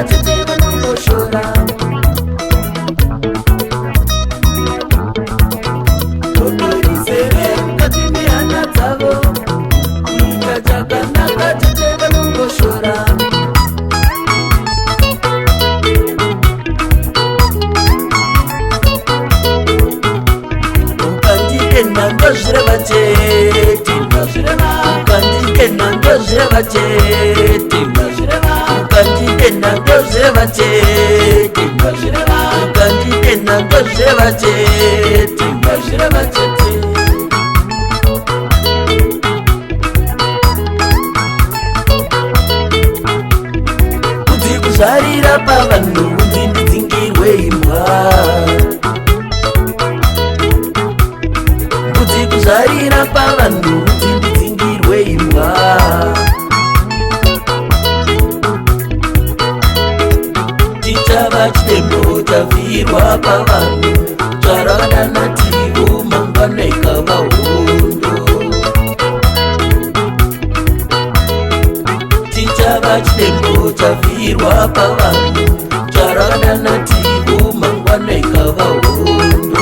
tete vanongoshora. Totorisere mukati mehana dzavo, kuita chakanaka tete vanongoshora. Ukandikenda ndozvireva chete, ukandikenda ndozvireva chete, ukandikenda ndozvireva chete, ukandikenda ndozvireva chete, ndozvireva chete. Udzi kuzvarira pavanhu, udzi ndidzingirwe imbwa. Udzi kuzvarira pavanhu, udzi ndidzingirwe imbwa. Chichava chitembo chavhirwa pavanhu, zvaravana nativo mangwana ikava hondo. Chichava chitembo chavhirwa pavanhu, zvaravana nativo mangwana ikava hondo.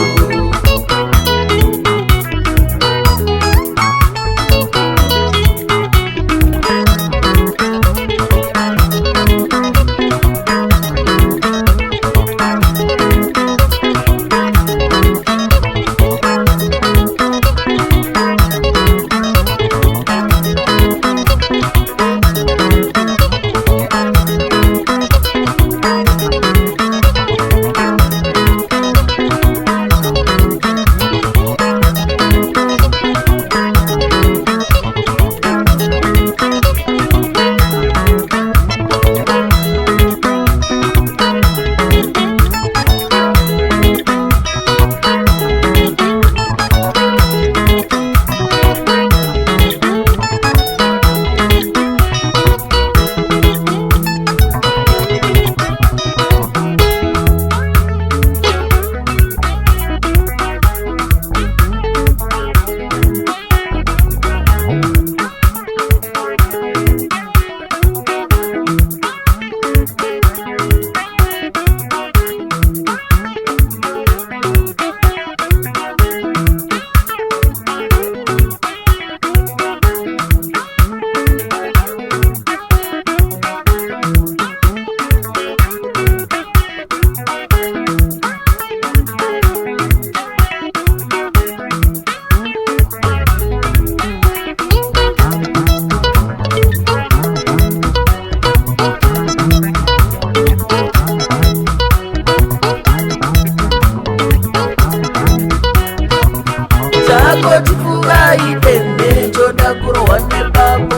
Chipfuvaidende choda kurohwa nebabu,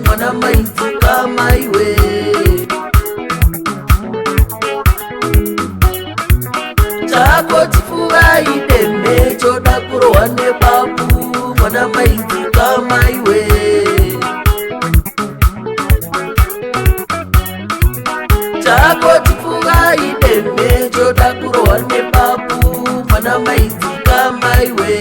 mwana maidzika maiwe. Chako chipfuvaidende choda kurohwa nebabu, mwana maidzika maiwe. Chako chipfuvaidende choda kurohwa nebabu, mwana maidzika maiwe.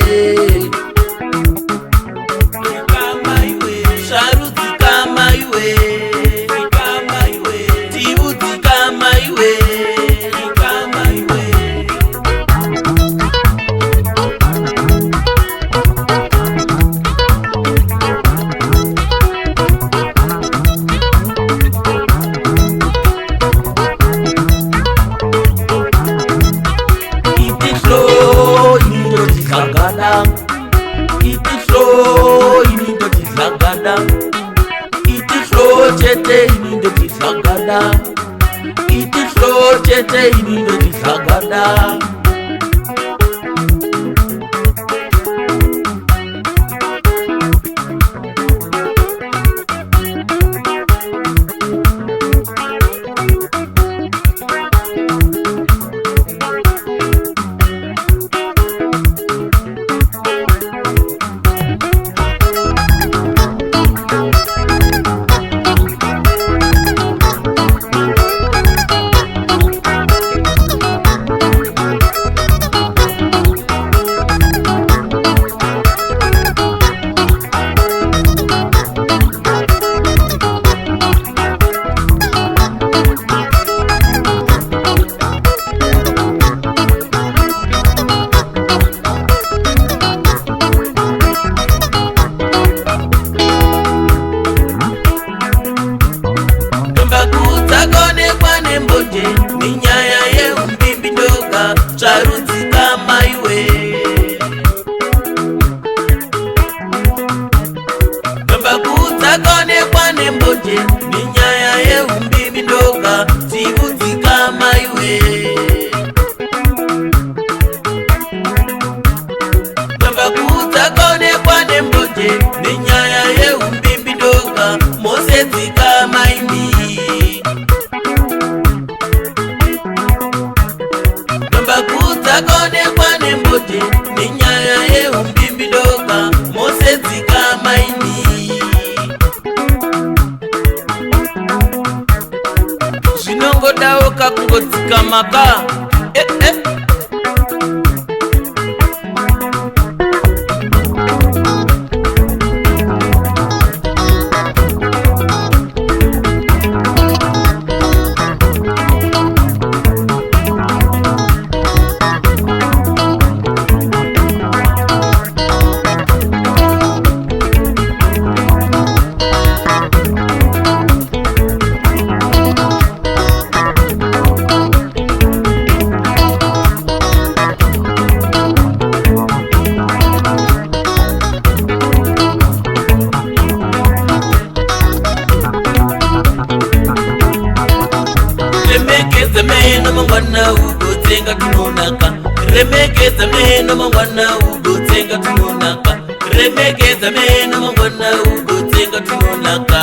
zedzika maini zvinongodawo kakungodzika maka Remekeza meno mangwana ugotsenga tunonaka Remekeza meno mangwana ugotsenga tunonaka Remekeza meno mangwana ugotsenga tunonaka